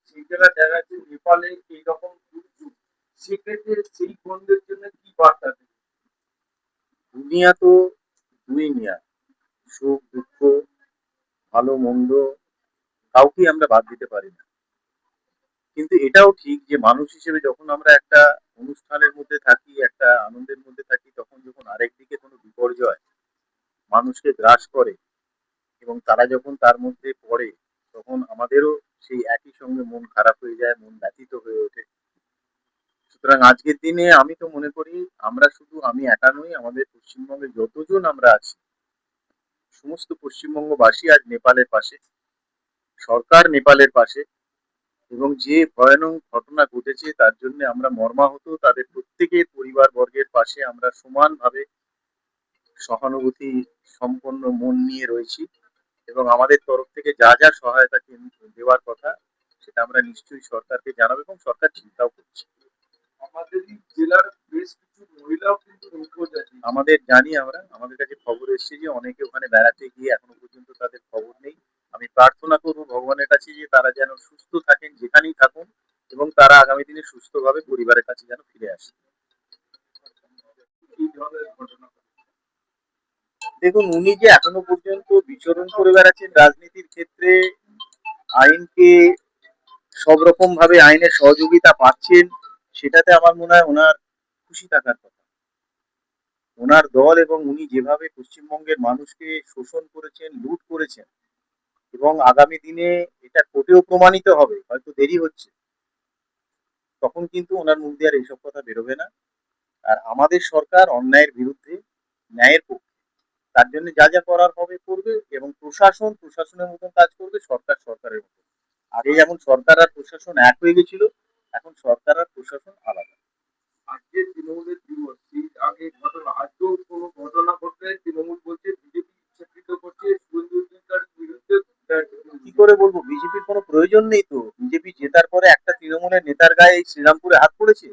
সেগুলা দেখা যাচ্ছে নেপালে এইরকম দুর্যোগ, সেক্ষেত্রে সেই বন্ধুদের জন্য কি বার্তা দেবে? দুনিয়া তো দুই মিয়া, সুখ দুঃখ ভালো মন্দ কাউকেই আমরা বাদ দিতে পারি না। কিন্তু এটাও ঠিক যে মানুষ হিসেবে যখন আমরা একটা অনুষ্ঠানের মধ্যে থাকি, একটা আনন্দের মধ্যে থাকি, তখন যখন আরেকদিকে কোনো বিপর্যয় মানুষকে গ্রাস করে এবং তারা যখন তার মধ্যে পড়ে, তখন আমাদেরও সেই একই সঙ্গে মন খারাপ হয়ে যায়, মন ব্যথিত হয়ে ওঠে। সুতরাং আজকের দিনে আমি তো মনে করি আমরা শুধু আমি একা নই, আমাদের পশ্চিমবঙ্গে যতজন আমরা আছি সমস্ত পশ্চিমবঙ্গবাসী আজ নেপালের পাশে, সরকার নেপালের পাশে। এবং যে ভয়ানক ঘটনা ঘটেছে তার জন্য আমরা মর্মাহত, তাদের প্রত্যেকের পরিবার বর্গের পাশে আমরা সমানভাবে সহানুভূতি সম্পন্ন মন নিয়ে রয়েছি। এবং আমাদের তরফ থেকে যা যা সহায়তা দেওয়ার কথা সেটা আমরা নিশ্চয়ই সরকারকে জানাবো এবং সরকার চিন্তাও করছে। আমাদের এই জেলার বেশ কিছু মহিলাও কিন্তু নিখোঁজ আছে। আমাদের জানি, আমরা আমাদের কাছে খবর এসেছে যে অনেকে ওখানে বেড়াতে গিয়ে এখনো পর্যন্ত তাদের খবর নেই। আমি প্রার্থনা করবো ভগবানের কাছে যে তারা যেন সুস্থ থাকেন যেখানেই থাকুন এবং তারা আগামী দিনে সুস্থভাবে পরিবারের কাছে যেন ফিরে আসে। এই ধরনের ঘটনা দেখুন, উনি যে এখনো পর্যন্ত বিচরণ করে বেড়াচ্ছেন রাজনীতির ক্ষেত্রে, আইনকে সব রকম ভাবে আইনের সহযোগিতা পাচ্ছেন, সেটাতে আমার মনে হয় ওনার খুশি থাকার কথা। ওনার দল এবং উনি যেভাবে পশ্চিমবঙ্গের মানুষকে শোষণ করেছেন, লুট করেছেন, এবং আগামী দিনে এটা কোর্টেও প্রমাণিত হবে, হয়তো দেরি হচ্ছে, তখন কিন্তু ওনার মুখ দিয়ে আর এইসব কথা বেরোবে না। আর আমাদের সরকার অন্যায়ের বিরুদ্ধে, ন্যায়ের পক্ষে, তার জন্য যা যা করার হবে করবে এবং প্রশাসন প্রশাসনের মতন কাজ করবে, সরকার সরকারের মতন। আগে যেমন সরকার আর প্রশাসন এক হয়ে গেছিল, এখন সরকার আর প্রশাসন আলাদা। আজকে তৃণমূলের দিবস, সেই আগে ঘটনা আজকেও কোনো ঘটনা ঘটলে তৃণমূল বলছে বিজেপি ইচ্ছাকৃত করছে, শুভেন্দু অধিকারীর বিরুদ্ধে কি করে বলবো, বিজেপির কোনো প্রয়োজন নেই তো। বিজেপি জেতার পরে একটা তৃণমূলের নেতার গায়ে এই শ্রীরামপুরে হাত পড়েছে?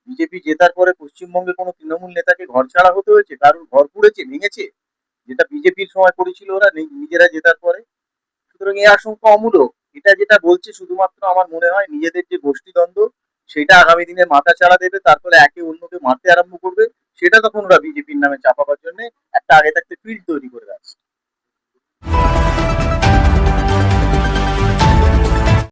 বিজেপি জেতার পরে পশ্চিমবঙ্গে কোনো তৃণমূল নেতাকে ঘর ছাড়া হতে হয়েছে, কারোর ঘর পুড়েছে, ভেঙেছে? যেটা বিজেপির সময় করেছিল ওরা নিজেরা জেতার পরে। সুতরাং এই আশঙ্কা অমূলক। এটা যেটা বলছে শুধুমাত্র আমার মনে হয় নিজেদের যে গোষ্ঠীদ্বন্দ্ব, সেটা আগামী দিনে মাথা চাড়া দেবে, তারপরে একে অন্যকে মারতে আরম্ভ করবে। সেটা তখন ওরা বিজেপির নামে চাপাবার জন্য একটা আগে থাকতে ফিল্ড তৈরি করে রাখছে।